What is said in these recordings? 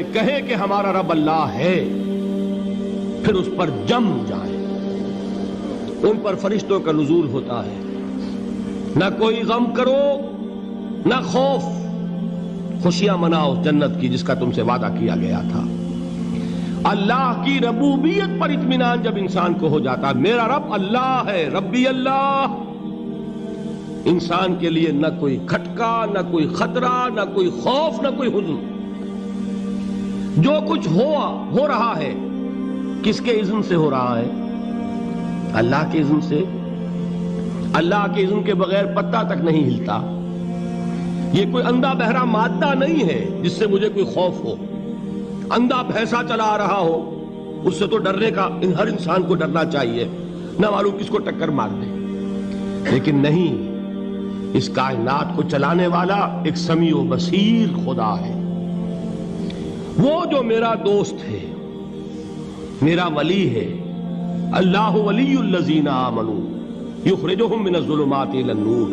جائیں، کہیں کہ ہمارا رب اللہ ہے، پھر اس پر جم جائیں۔ ان پر فرشتوں کا نزول ہوتا ہے، نہ کوئی غم کرو نہ خوف، خوشیاں مناؤ جنت کی جس کا تم سے وعدہ کیا گیا تھا۔ اللہ کی ربوبیت پر اطمینان جب انسان کو ہو جاتا، میرا رب اللہ ہے، ربی اللہ، انسان کے لیے نہ کوئی کھٹکا، نہ کوئی خطرہ، نہ کوئی خوف، نہ کوئی حزن۔ جو کچھ ہو رہا ہے کس کے اذن سے ہو رہا ہے؟ اللہ کے اذن سے۔ اللہ کے اذن کے بغیر پتہ تک نہیں ہلتا۔ یہ کوئی اندھا بہرا مادہ نہیں ہے جس سے مجھے کوئی خوف ہو۔ اندھا بھینسا چلا آ رہا ہو اس سے تو ڈرنے کا ہر انسان کو ڈرنا چاہیے، نہ معلوم کس کو ٹکر مار دے۔ لیکن نہیں، اس کائنات کو چلانے والا ایک سمیع و بصیر خدا ہے، وہ جو میرا دوست ہے، میرا ولی ہے۔ اللہ ولی الذین آمنوا یخرجہم من الظلمات الی النور۔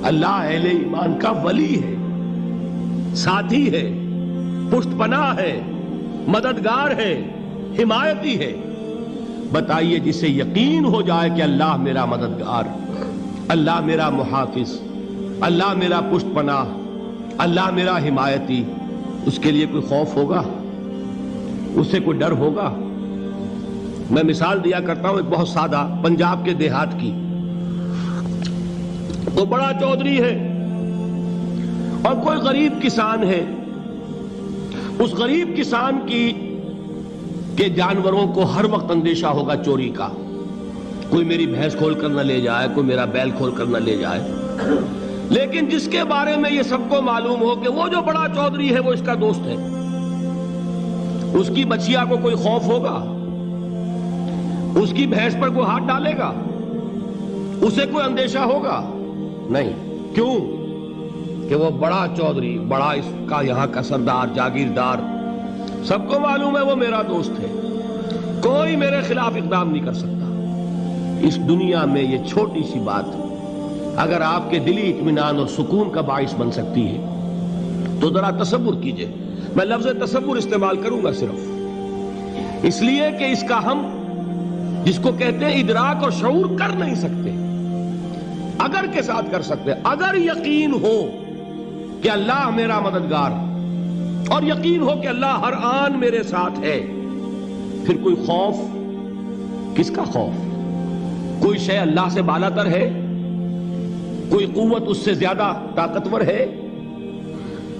اللہ اہل ایمان کا ولی ہے، ساتھی ہے، پشت پناہ ہے، مددگار ہے، حمایتی ہے۔ بتائیے جسے یقین ہو جائے کہ اللہ میرا مددگار، اللہ میرا محافظ، اللہ میرا پشت پناہ، اللہ میرا حمایتی، اس کے لیے کوئی خوف ہوگا؟ اس سے کوئی ڈر ہوگا؟ میں مثال دیا کرتا ہوں ایک بہت سادہ، پنجاب کے دیہات کی۔ وہ بڑا چودھری ہے اور کوئی غریب کسان ہے۔ اس غریب کسان کے جانوروں کو ہر وقت اندیشہ ہوگا چوری کا، کوئی میری بھینس کھول کر نہ لے جائے، کوئی میرا بیل کھول کر نہ لے جائے۔ لیکن جس کے بارے میں یہ سب کو معلوم ہو کہ وہ جو بڑا چودھری ہے وہ اس کا دوست ہے، اس کی بچیا کو کوئی خوف ہوگا؟ اس کی بھینس پر کوئی ہاتھ ڈالے گا؟ اسے کوئی اندیشہ ہوگا؟ نہیں۔ کیوں؟ کہ وہ بڑا چودھری، بڑا اس کا یہاں کا سردار، جاگیردار، سب کو معلوم ہے وہ میرا دوست ہے، کوئی میرے خلاف اقدام نہیں کر سکتا۔ اس دنیا میں یہ چھوٹی سی بات اگر آپ کے دلی اطمینان اور سکون کا باعث بن سکتی ہے تو ذرا تصور کیجئے۔ میں لفظ تصور استعمال کروں گا صرف اس لیے کہ اس کا ہم جس کو کہتے ہیں ادراک اور شعور کر نہیں سکتے، اگر کے ساتھ کر سکتے۔ اگر یقین ہو کہ اللہ میرا مددگار اور یقین ہو کہ اللہ ہر آن میرے ساتھ ہے، پھر کوئی خوف؟ کس کا خوف؟ کوئی شے اللہ سے بالاتر ہے؟ کوئی قوت اس سے زیادہ طاقتور ہے؟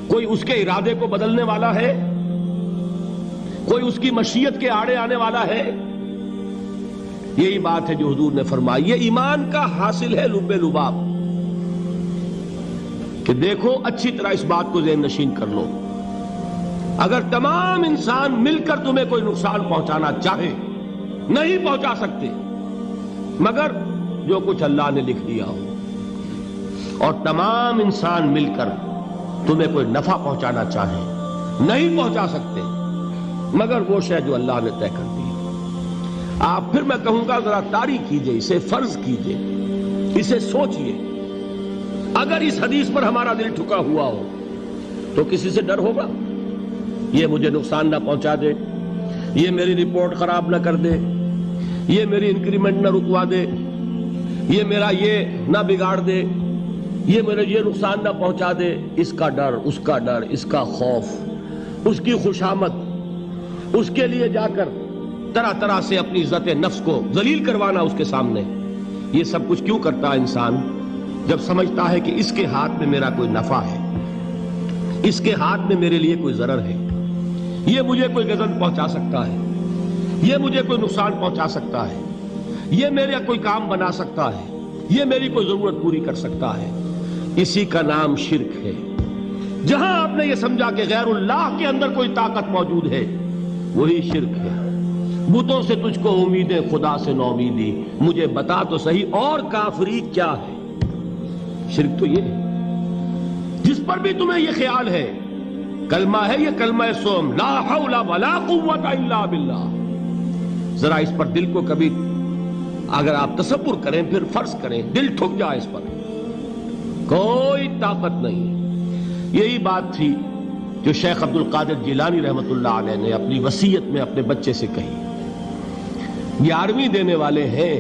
کوئی اس کے ارادے کو بدلنے والا ہے؟ کوئی اس کی مشیت کے آڑے آنے والا ہے؟ یہی بات ہے جو حضور نے فرمائی۔ یہ ایمان کا حاصل ہے لب لباب، کہ دیکھو اچھی طرح اس بات کو ذہن نشین کر لو، اگر تمام انسان مل کر تمہیں کوئی نقصان پہنچانا چاہے نہیں پہنچا سکتے، مگر جو کچھ اللہ نے لکھ دیا ہو، اور تمام انسان مل کر تمہیں کوئی نفع پہنچانا چاہے نہیں پہنچا سکتے، مگر وہ شے جو اللہ نے طے کر دی۔ آپ پھر میں کہوں گا ذرا طاری کیجئے، اسے فرض کیجئے، اسے سوچئے۔ اگر اس حدیث پر ہمارا دل ٹھکا ہوا ہو تو کسی سے ڈر ہوگا؟ یہ مجھے نقصان نہ پہنچا دے، یہ میری رپورٹ خراب نہ کر دے، یہ میری انکریمنٹ نہ رکوا دے، یہ میرا یہ نہ بگاڑ دے، یہ میرے یہ نقصان نہ پہنچا دے۔ اس کا ڈر، اس کا ڈر، اس کا خوف، اس کی خوشامد، اس کے لیے جا کر طرح طرح سے اپنی عزت نفس کو ذلیل کروانا اس کے سامنے، یہ سب کچھ کیوں کرتا ہے انسان؟ جب سمجھتا ہے کہ اس کے ہاتھ میں میرا کوئی نفع ہے، اس کے ہاتھ میں میرے لیے کوئی ضرر ہے، یہ مجھے کوئی غضب پہنچا سکتا ہے، یہ مجھے کوئی نقصان پہنچا سکتا ہے، یہ میرا کوئی کام بنا سکتا ہے، یہ میری کوئی ضرورت پوری کر سکتا ہے، اسی کا نام شرک ہے۔ جہاں آپ نے یہ سمجھا کہ غیر اللہ کے اندر کوئی طاقت موجود ہے، وہی شرک ہے۔ بتوں سے تجھ کو امیدیں، خدا سے نو امیدی، مجھے بتا تو صحیح اور کافری کیا ہے؟ شرک تو یہ ہے۔ جس پر بھی تمہیں یہ خیال ہے، کلمہ ہے یہ کلمہ سوم، لا حول ولا قوت الا باللہ، ذرا اس پر دل کو کبھی اگر آپ تصور کریں، پھر فرض کریں، دل ٹھک جائے اس پر، کوئی طاقت نہیں۔ یہی بات تھی جو شیخ عبد القادر جیلانی رحمۃ اللہ علیہ نے اپنی وصیت میں اپنے بچے سے کہی. 11ویں دینے والے ہیں،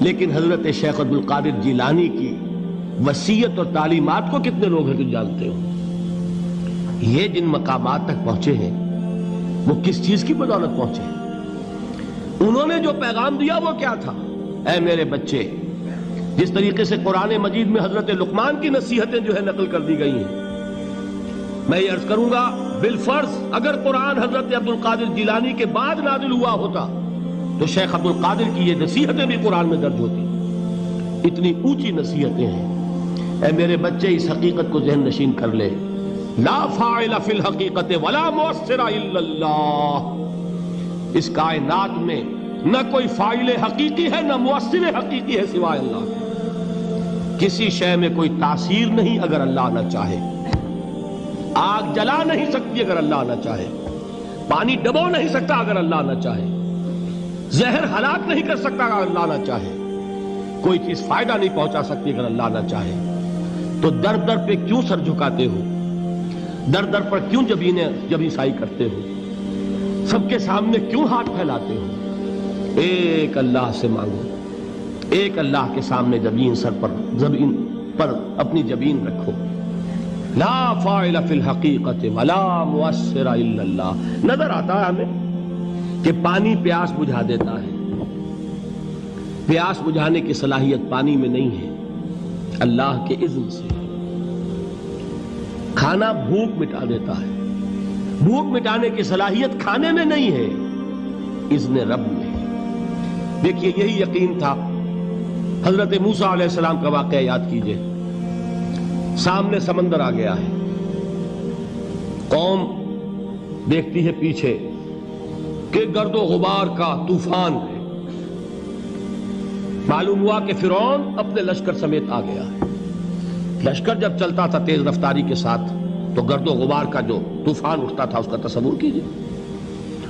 لیکن حضرت شیخ عبد القادر جیلانی کی وصیت اور تعلیمات کو کتنے لوگ ہیں تو جانتے ہو؟ یہ جن مقامات تک پہنچے ہیں وہ کس چیز کی بدولت پہنچے ہیں؟ انہوں نے جو پیغام دیا وہ کیا تھا؟ اے میرے بچے، جس طریقے سے قرآن مجید میں حضرت لقمان کی نصیحتیں جو ہے نقل کر دی گئی ہیں، میں یہ عرض کروں گا بالفرض اگر قرآن حضرت عبد القادر جیلانی کے بعد نازل ہوا ہوتا تو شیخ عبد القادر کی یہ نصیحتیں بھی قرآن میں درج ہوتی. اتنی اونچی نصیحتیں ہیں. اے میرے بچے، اس حقیقت کو ذہن نشین کر لے، لا فاعل فی الحقیقت ولا مؤثر الا اللہ. اس کائنات میں نہ کوئی فاعل حقیقی ہے نہ مؤثر حقیقی ہے سوائے اللہ کے. کسی شے میں کوئی تاثیر نہیں اگر اللہ نہ چاہے. آگ جلا نہیں سکتی اگر اللہ نہ چاہے. پانی ڈبو نہیں سکتا اگر اللہ نہ چاہے. زہر ہلاک نہیں کر سکتا اگر اللہ نہ چاہے. کوئی چیز فائدہ نہیں پہنچا سکتی اگر اللہ نہ چاہے. تو در در پہ کیوں سر جھکاتے ہو؟ در در پر کیوں جبیں سائی کرتے ہو؟ سب کے سامنے کیوں ہاتھ پھیلاتے ہو؟ ایک اللہ سے مانگو. ایک اللہ کے سامنے زمین پر اپنی جبین رکھو. لا فاعل فی الحقیقت ولا مؤثر الا اللہ. نظر آتا ہے ہمیں کہ پانی پیاس بجھا دیتا ہے. پیاس بجھانے کی صلاحیت پانی میں نہیں ہے، اللہ کے اذن سے. کھانا بھوک مٹا دیتا ہے. بھوک مٹانے کی صلاحیت کھانے میں نہیں ہے، اذن رب میں. دیکھیے یہی یقین تھا. حضرت موسیٰ علیہ السلام کا واقعہ یاد کیجئے. سامنے سمندر آ گیا ہے. قوم دیکھتی ہے پیچھے کہ گرد و غبار کا طوفان ہے. معلوم ہوا کہ فرعون اپنے لشکر سمیت آ گیا ہے. لشکر جب چلتا تھا تیز رفتاری کے ساتھ تو گرد و غبار کا جو طوفان اٹھتا تھا اس کا تصور کیجئے.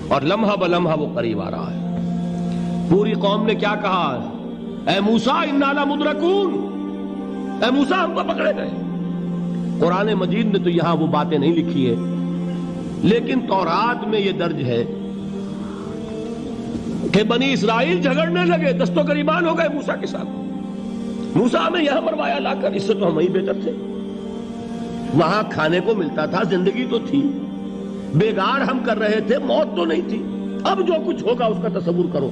اور لمحہ بلمحہ وہ قریب آ رہا ہے. پوری قوم نے کیا کہا؟ اے موسیٰ انا لمدرکون. اے موسیٰ ہم کو پکڑے گئے. قرآن مجید نے تو یہاں وہ باتیں نہیں لکھی ہے، لیکن تورات میں یہ درج ہے کہ بنی اسرائیل جھگڑنے لگے، دست و گریبان ہو گئے موسیٰ کے ساتھ. موسیٰ ہمیں یہاں مروایا لا کر، اس سے تو ہم ہی بہتر تھے. وہاں کھانے کو ملتا تھا، زندگی تو تھی، بیگار ہم کر رہے تھے، موت تو نہیں تھی. اب جو کچھ ہوگا اس کا تصور کرو،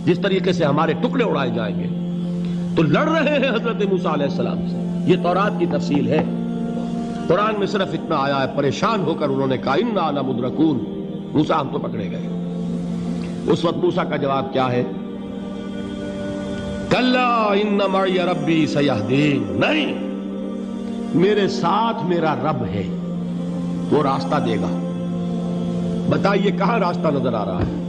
جس طریقے سے ہمارے ٹکڑے اڑائے جائیں گے. تو لڑ رہے ہیں حضرت موسیٰ علیہ السلام سے. یہ تورات کی تفصیل ہے. قرآن میں صرف اتنا آیا ہے، پریشان ہو کر انہوں نے کہا انا لمدرکون. موسیٰ ہم تو پکڑے گئے. اس وقت موسیٰ کا جواب کیا ہے؟ کلا ان معی ربی سیہدین. نہیں، میرے ساتھ میرا رب ہے، وہ راستہ دے گا. بتائیے کہاں راستہ نظر آ رہا ہے؟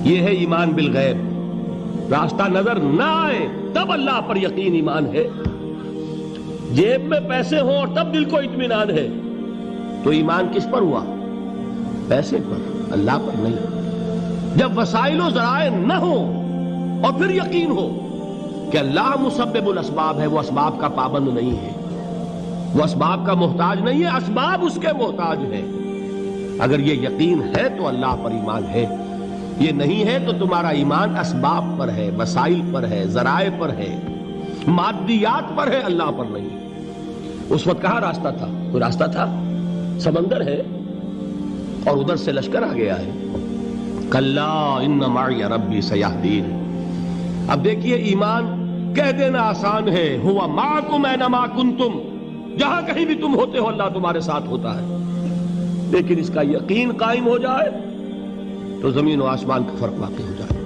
یہ ہے ایمان بالغیب. راستہ نظر نہ آئے تب اللہ پر یقین ایمان ہے. جیب میں پیسے ہوں اور تب دل کو اطمینان ہے تو ایمان کس پر ہوا؟ پیسے پر، اللہ پر نہیں. جب وسائل و ذرائع نہ ہوں اور پھر یقین ہو کہ اللہ مسبب الاسباب ہے، وہ اسباب کا پابند نہیں ہے، وہ اسباب کا محتاج نہیں ہے، اسباب اس کے محتاج ہیں. اگر یہ یقین ہے تو اللہ پر ایمان ہے. یہ نہیں ہے تو تمہارا ایمان اسباب پر ہے، وسائل پر ہے، ذرائع پر ہے، مادیات پر ہے، اللہ پر نہیں. اس وقت کہاں راستہ تھا؟ کوئی راستہ تھا؟ سمندر ہے اور ادھر سے لشکر آ گیا ہے. کلا ان معی ربی سیہدین. اب دیکھیے ایمان کہہ دینا آسان ہے، ہوا معکم اینما کنتم. جہاں کہیں بھی تم ہوتے ہو اللہ تمہارے ساتھ ہوتا ہے. لیکن اس کا یقین قائم ہو جائے تو زمین و آسمان کا فرق واقع ہو جائے.